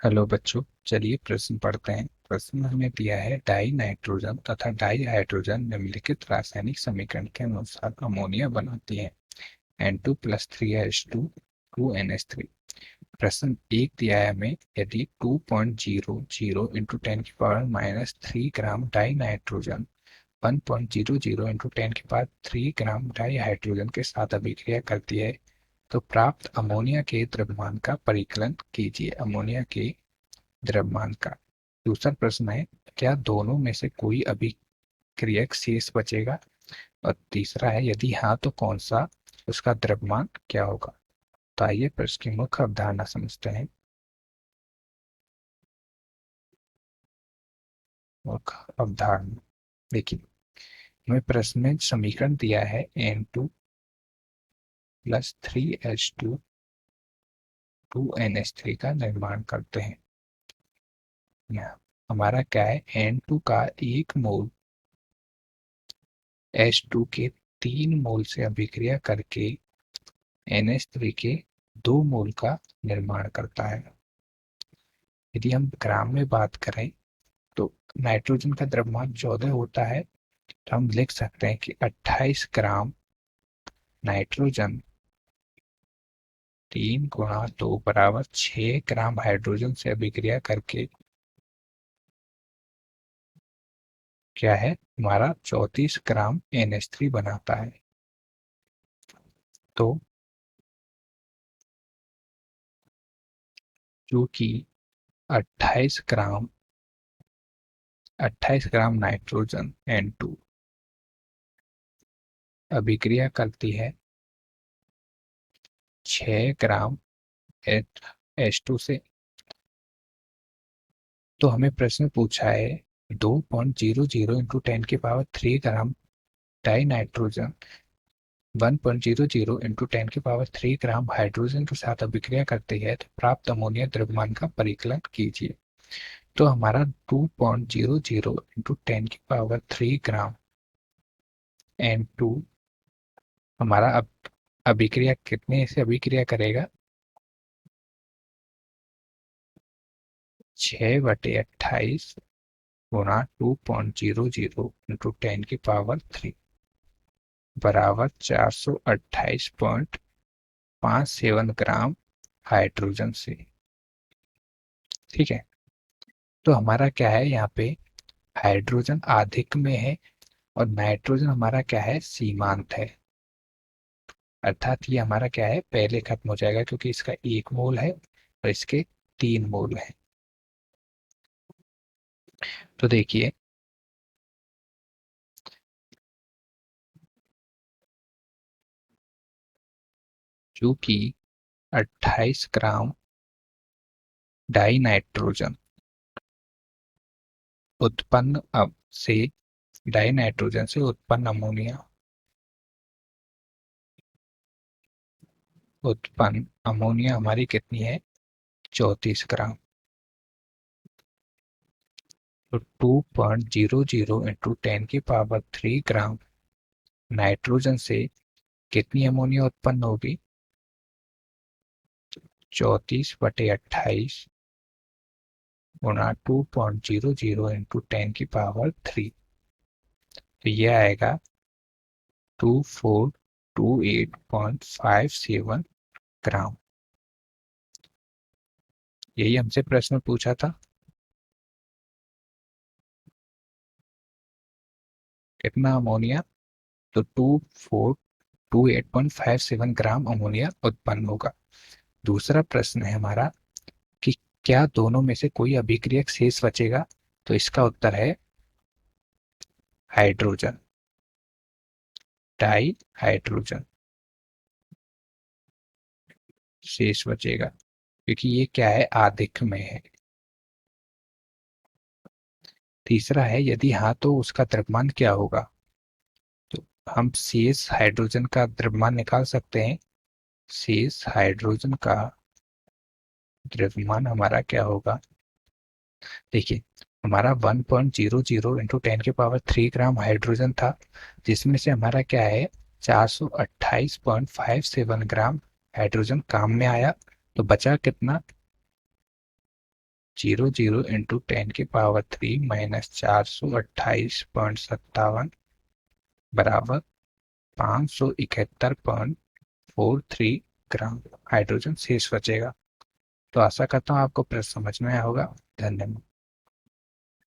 Hello बच्चों, चलिए प्रश्न पढ़ते हैं। प्रश्न में हमें दिया है डाई नाइट्रोजन तथा डाई हाइड्रोजन निम्नलिखित रासायनिक समीकरण के अनुसार अमोनिया बनाती है। N2+3H2 2NH3। प्रश्न एक दिया है हमें, यदि 2.00 into 10⁻³ gram di nitrogen 1.00 into 10⁻³ gram di hydrogen के साथ अभिक्रिया करती है तो प्राप्त अमोनिया के द्रव्यमान का परिकलन कीजिए। अमोनिया के द्रव्यमान का। दूसरा प्रश्न है, क्या दोनों में से कोई अभिक्रियक शेष बचेगा? और तीसरा है, यदि हाँ तो कौन सा, उसका द्रव्यमान क्या होगा? तो आइए प्रश्न की मुख्य अवधारणा समझते हैं। मुख्य अवधारणा देखिए, हमें प्रश्न में समीकरण दिया है N2+3H2 2NH3 का निर्माण करते हैं। यहाँ हमारा क्या है, N2 का 1 मोल H2 के 3 मोल से अभिक्रिया करके NH3 के 2 मोल का निर्माण करता है। यदि हम ग्राम में बात करें तो नाइट्रोजन का द्रव्यमान 14 होता है, तो हम लिख सकते हैं कि 28 ग्राम नाइट्रोजन 3 × 2 बराबर 6 ग्राम हाइड्रोजन से अभिक्रिया करके क्या है, हमारा 34 ग्राम NH3 बनाता है। तो जो कि 28 ग्राम 28 ग्राम नाइट्रोजन N2 अभिक्रिया करती है 6 ग्राम H2 से। तो हमें प्रश्न पूछा है 2.00 into 10⁻³ gram di nitrogen 1.00 into 10⁻³ gram hydrogen के साथ अभिक्रिया करती है तो प्राप्त अमोनिया द्रव्यमान का परिकलन कीजिए। तो हमारा 2.00 इंटू 10⁻³ ग्राम N2 हमारा अब अभिक्रिया कितने से अभिक्रिया करेगा, 6/28 गुणा 2.00 इंटू 10⁻³ बराबर 428.57 ग्राम हाइड्रोजन से। ठीक है, तो हमारा क्या है, यहाँ पे हाइड्रोजन आधिक्य में है और नाइट्रोजन हमारा क्या है, सीमांत है। अर्थात ये हमारा क्या है, पहले खत्म हो जाएगा क्योंकि इसका 1 मोल है और इसके 3 मोल है। तो देखिए, जो कि 28 ग्राम डाई नाइट्रोजन उत्पन्न अब से डाई नाइट्रोजन से उत्पन्न अमोनिया हमारी कितनी है, 34 ग्राम। तो 2.00 इंटू 10⁻³ ग्राम नाइट्रोजन से कितनी अमोनिया उत्पन्न होगी, 34/28 गुणा 2.00 इंटू 10⁻³। तो ये आएगा 2428.57 ग्राम। यही हमसे प्रश्न पूछा था। कितना अमोनिया, तो 2428.57 ग्राम अमोनिया उत्पन्न होगा। दूसरा प्रश्न है हमारा कि क्या दोनों में से कोई अभिक्रियक शेष बचेगा? तो इसका उत्तर है हाइड्रोजन, डाई हाइड्रोजन शेष बचेगा क्योंकि ये क्या है, आधिक्य में है। तीसरा है, यदि हाँ तो उसका द्रव्यमान क्या होगा? तो हम शेष हाइड्रोजन का द्रव्यमान निकाल सकते हैं। शेष हाइड्रोजन का द्रव्यमान हमारा क्या होगा, देखिए हमारा 1.00 इंटू 10⁻³ ग्राम हाइड्रोजन था, जिसमें से हमारा क्या है, 428.57 ग्राम हाइड्रोजन काम में आया। तो बचा कितना, 00 × 10⁻³ माइनस 428.57 बराबर 571.43 ग्राम हाइड्रोजन शेष बचेगा। तो आशा करता हूँ आपको प्रश्न समझ में आया होगा। धन्यवाद।